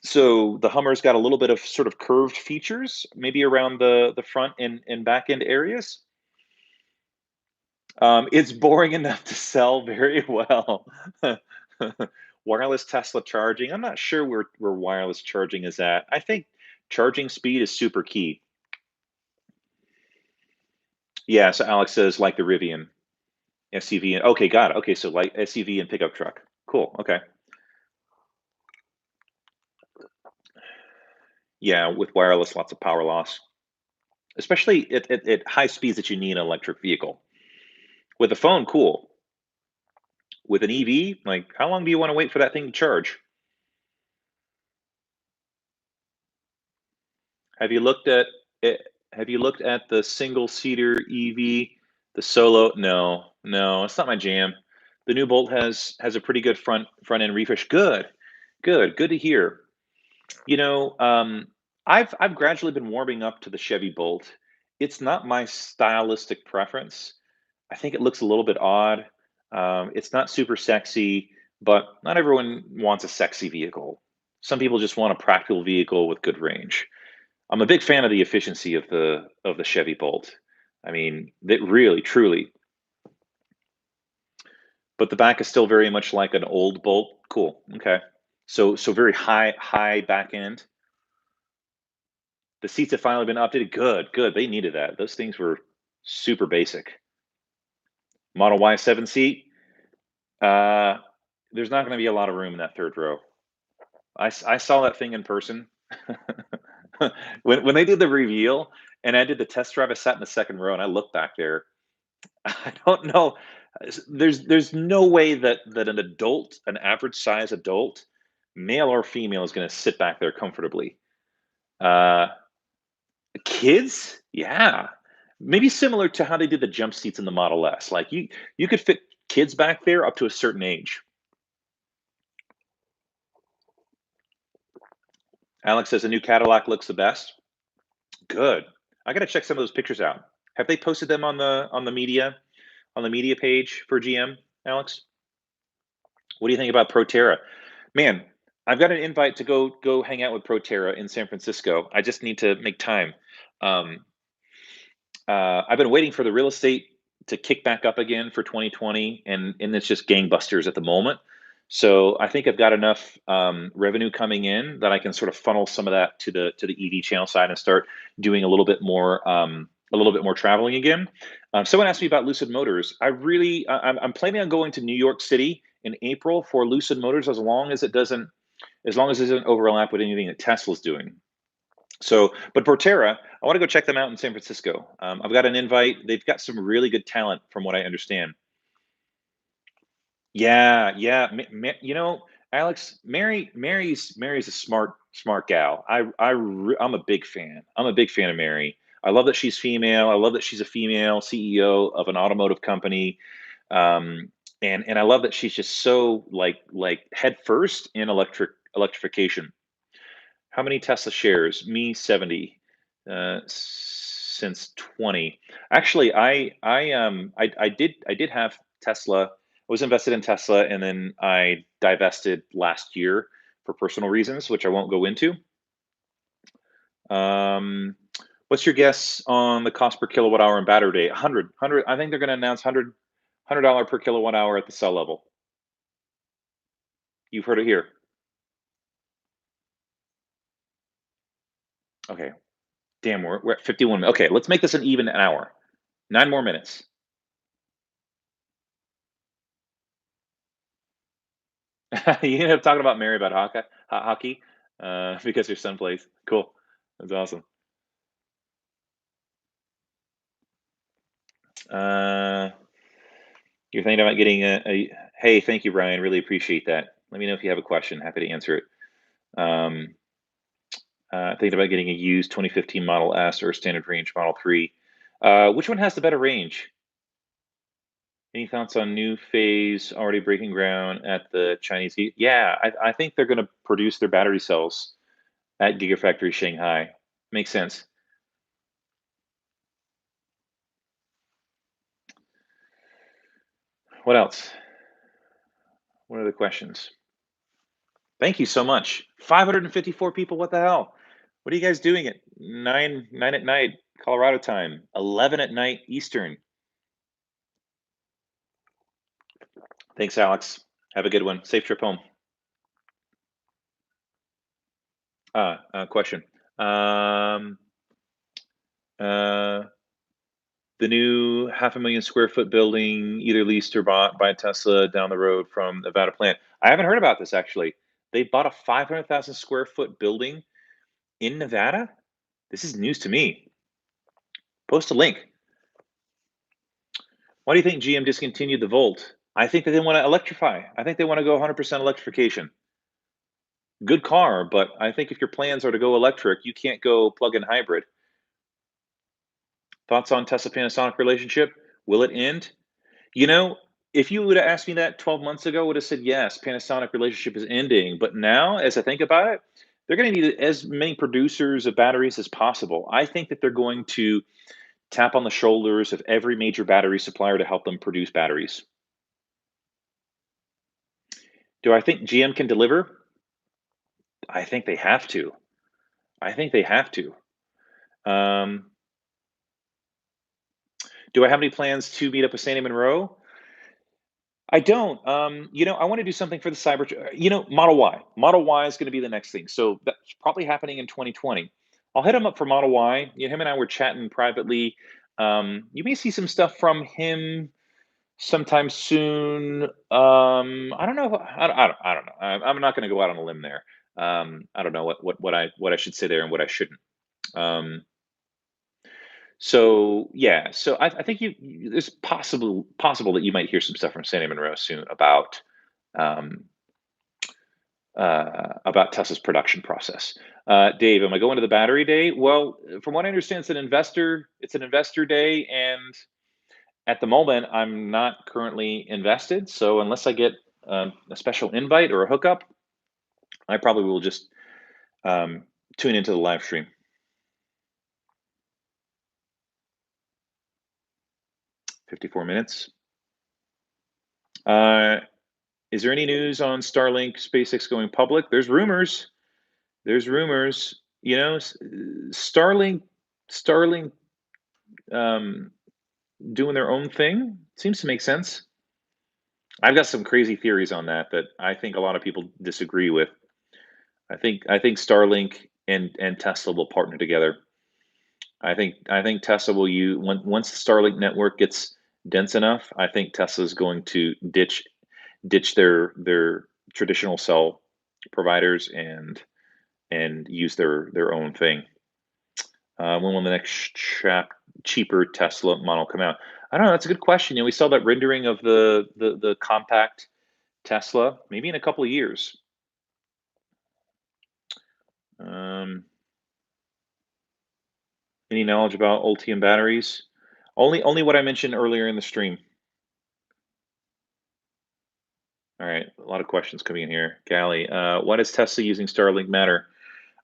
So the Hummer's got a little bit of sort of curved features, maybe around the front and back end areas. It's boring enough to sell very well. Wireless Tesla charging. I'm not sure where wireless charging is at. I think charging speed is super key. Yeah, so Alex says like the Rivian SUV. Okay, got it. Okay, so like SUV and pickup truck. Cool. Okay. Yeah, with wireless, lots of power loss, especially at high speeds that you need an electric vehicle. With a phone, cool. With an EV, like how long do you want to wait for that thing to charge? Have you looked at it? Have you looked at the single-seater EV, the Solo? No, no, it's not my jam. The new Bolt has a pretty good front end refresh. Good to hear. You know, I've gradually been warming up to the Chevy Bolt. It's not my stylistic preference. I think it looks a little bit odd. It's not super sexy, but not everyone wants a sexy vehicle. Some people just want a practical vehicle with good range. I'm a big fan of the efficiency of the Chevy Bolt. I mean, that really, truly. But the back is still very much like an old Bolt. Cool. Okay. So very high back end. The seats have finally been updated. Good. They needed that. Those things were super basic. Model Y 7 seat. Uh, there's not going to be a lot of room in that third row. I saw that thing in person. When they did the reveal and I did the test drive, I sat in the second row and I looked back there. I don't know. There's no way that an adult, an average size adult, male or female, is going to sit back there comfortably. Uh, Kids, yeah, maybe similar to how they did the jump seats in the Model S. Like you could fit kids back there up to a certain age. Alex says the new Cadillac looks the best. Good. I got to check some of those pictures out. Have they posted them on the media page for GM, Alex? What do you think about Proterra? Man, I've got an invite to go hang out with Proterra in San Francisco. I just need to make time. Um, I've been waiting for the real estate to kick back up again for 2020, and it's just gangbusters at the moment. So I think I've got enough revenue coming in that I can sort of funnel some of that to the EV channel side and start doing a little bit more traveling again. Someone asked me about Lucid Motors. I'm planning on going to New York City in April for Lucid Motors as long as it doesn't overlap with anything that Tesla's doing. So, but Portera, I want to go check them out in San Francisco. I've got an invite. They've got some really good talent, from what I understand. Yeah, yeah. Alex, Mary's a smart gal. I'm a big fan. I'm a big fan of Mary. I love that she's female. I love that she's a female CEO of an automotive company. Um, and I love that she's just so like head first in electrification. How many Tesla shares? Me, 70, since 20. Actually, I did have Tesla. I was invested in Tesla, and then I divested last year for personal reasons, which I won't go into. Um, what's your guess on the cost per kilowatt hour in battery day? 100. I think they're going to announce $100 per kilowatt hour at the cell level. You've heard it here. Okay. Damn, we're at 51. Okay, let's make this an even hour. 9 more minutes. You ended up talking about Mary about hockey, because your son plays. Cool. That's awesome. Uh, you're thinking about getting hey, thank you, Brian. Really appreciate that. Let me know if you have a question. Happy to answer it. Um, thinking about getting a used 2015 Model S or a standard range Model 3. Which one has the better range? Any thoughts on new phase already breaking ground at the Chinese? Yeah, I think they're going to produce their battery cells at Gigafactory Shanghai. Makes sense. What else? What are the questions? Thank you so much. 554 people. What the hell? What are you guys doing at nine at night, Colorado time? 11 at night Eastern. Thanks, Alex. Have a good one. Safe trip home. Question. Um, uh, the new 500,000 square foot building, either leased or bought by Tesla down the road from Nevada plant. I haven't heard about this actually. They bought a 500,000 square foot building in Nevada. This is news to me. Post a link. Why do you think GM discontinued the Volt? I think that they want to electrify. I think they want to go 100% electrification. Good car, but I think if your plans are to go electric, you can't go plug-in hybrid. Thoughts on Tesla Panasonic relationship? Will it end? You know, if you would have asked me that 12 months ago, I would have said yes, Panasonic relationship is ending. But now, as I think about it, they're going to need as many producers of batteries as possible. I think that they're going to tap on the shoulders of every major battery supplier to help them produce batteries. Do I think GM can deliver? I think they have to. I think they have to. Um, do I have any plans to meet up with Sandy Monroe? I don't. I want to do something for the Model Y. Model Y is going to be the next thing. So that's probably happening in 2020. I'll hit him up for Model Y. Him and I were chatting privately. You may see some stuff from him sometime soon. I don't know. I don't know. I'm not going to go out on a limb there. I don't know what I should say there and what I shouldn't. Um, So yeah, so I think it's possible that you might hear some stuff from Sandy Monroe soon um, about Tesla's production process. Dave, am I going to the battery day? Well, from what I understand, it's an investor day, and at the moment, I'm not currently invested. So unless I get a special invite or a hookup, I probably will just um, tune into the live stream. 54 minutes. Uh, is there any news on Starlink, SpaceX going public? There's rumors. There's rumors. Starlink, Starlink um, doing their own thing seems to make sense. I've got some crazy theories on that I think a lot of people disagree with. I think Starlink and Tesla will partner together. I think Tesla will use once the Starlink network gets dense enough. I think Tesla is going to ditch their traditional cell providers and use their own thing. When will the next cheaper Tesla model come out? I don't know. That's a good question. We saw that rendering of the compact Tesla maybe in a couple of years. Um, any knowledge about Ultium batteries? Only what I mentioned earlier in the stream. All right, a lot of questions coming in here. Gally, why does Tesla using Starlink matter?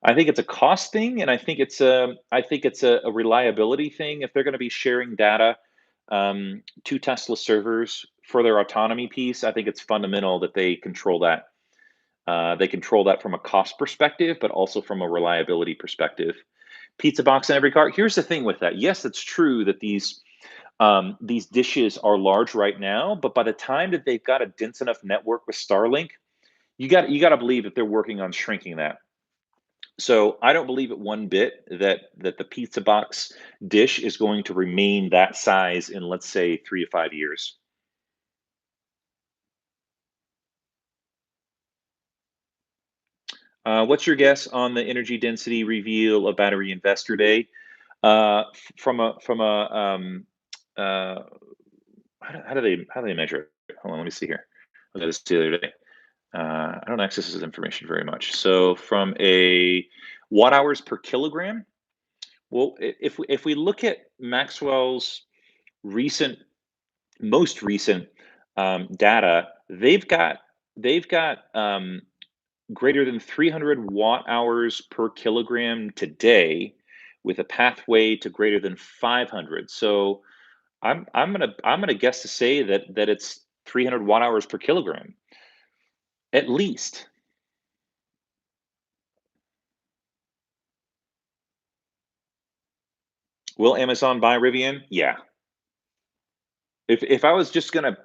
I think it's a cost thing, and I think it's a reliability thing. If they're going to be sharing data to Tesla servers for their autonomy piece, I think it's fundamental that they control that. They control that from a cost perspective, but also from a reliability perspective. Pizza box in every car. Here's the thing with that. Yes, it's true that these dishes are large right now, but by the time that they've got a dense enough network with Starlink, you got to believe that they're working on shrinking that. So I don't believe it one bit that the pizza box dish is going to remain that size in, let's say, 3 to 5 years. What's your guess on the energy density reveal of Battery Investor Day? From a uh, how do they measure it? Hold on, let me see here. I was at this the other day. I don't access this information very much. So from a watt hours per kilogram. Well, if we look at Maxwell's recent most recent data, they've got greater than 300 watt hours per kilogram today, with a pathway to greater than 500. So I'm gonna guess to say that it's 300 watt hours per kilogram at least. Will Amazon buy Rivian? Yeah. If I was just gonna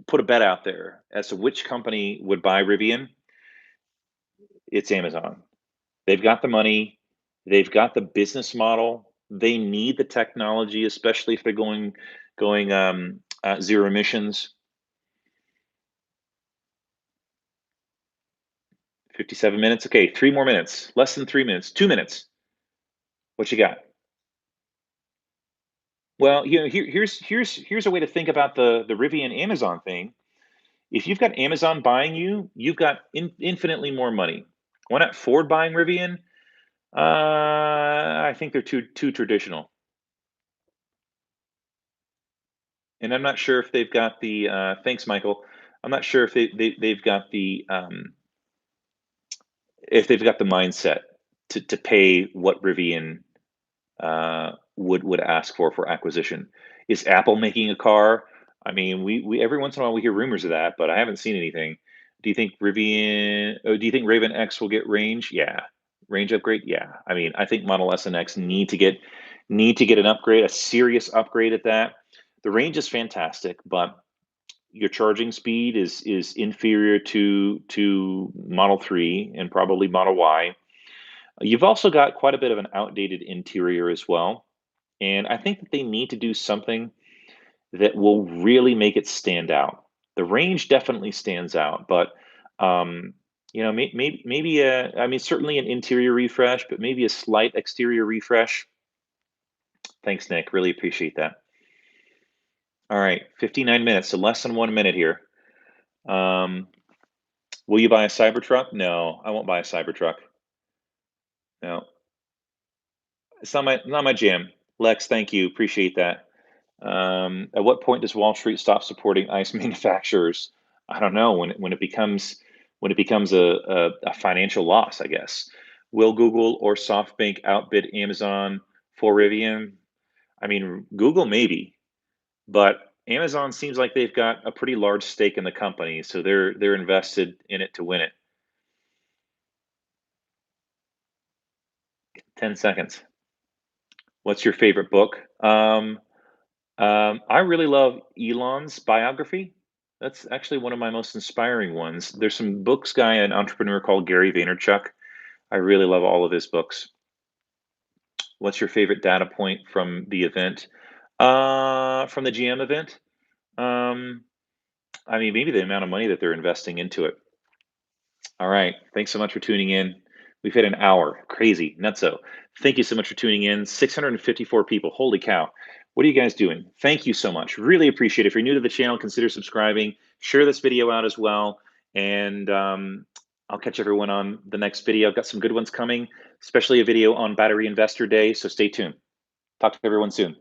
put a bet out there as to which company would buy Rivian, it's Amazon. They've got the money, they've got the business model, they need the technology, especially if they're going zero emissions. 57 minutes. Okay, 3 more minutes. Less than 3 minutes. 2 minutes. What you got? Well, here's a way to think about the Rivian Amazon thing. If you've got Amazon buying you, you've got infinitely more money. Why not Ford buying Rivian? I think they're too traditional, and I'm not sure if they've got the. Thanks, Michael. I'm not sure if they've got the mindset to pay what Rivian would ask for acquisition. Is Apple making a car? I mean, we every once in a while we hear rumors of that, but I haven't seen anything. Do you think Raven X will get range? Yeah. Range upgrade? Yeah. I mean, I think Model S and X need to get an upgrade, a serious upgrade at that. The range is fantastic, but your charging speed is inferior to Model 3 and probably Model Y. You've also got quite a bit of an outdated interior as well. And I think that they need to do something that will really make it stand out. The range definitely stands out, but maybe I mean, certainly an interior refresh, but maybe a slight exterior refresh. Thanks, Nick. Really appreciate that. All right, 59 minutes, so less than 1 minute here. Um, will you buy a Cybertruck? No, I won't buy a Cybertruck. No, it's not my jam. Lex, thank you. Appreciate that. At what point does Wall Street stop supporting ICE manufacturers? I don't know. When it becomes a financial loss, I guess. Will Google or SoftBank outbid Amazon for Rivian? I mean, Google maybe, but Amazon seems like they've got a pretty large stake in the company, so they're invested in it to win it. 10 seconds. What's your favorite book? I really love Elon's biography. That's actually one of my most inspiring ones. There's some books guy, an entrepreneur called Gary Vaynerchuk. I really love all of his books. What's your favorite data point from the event? From the GM event? Um, I mean, maybe the amount of money that they're investing into it. All right. Thanks so much for tuning in. We've hit an hour. Crazy. Nutso. Thank you so much for tuning in. 654 people. Holy cow. What are you guys doing? Thank you so much. Really appreciate it. If you're new to the channel, consider subscribing. Share this video out as well. And I'll catch everyone on the next video. I've got some good ones coming, especially a video on Battery Investor Day. So stay tuned. Talk to everyone soon.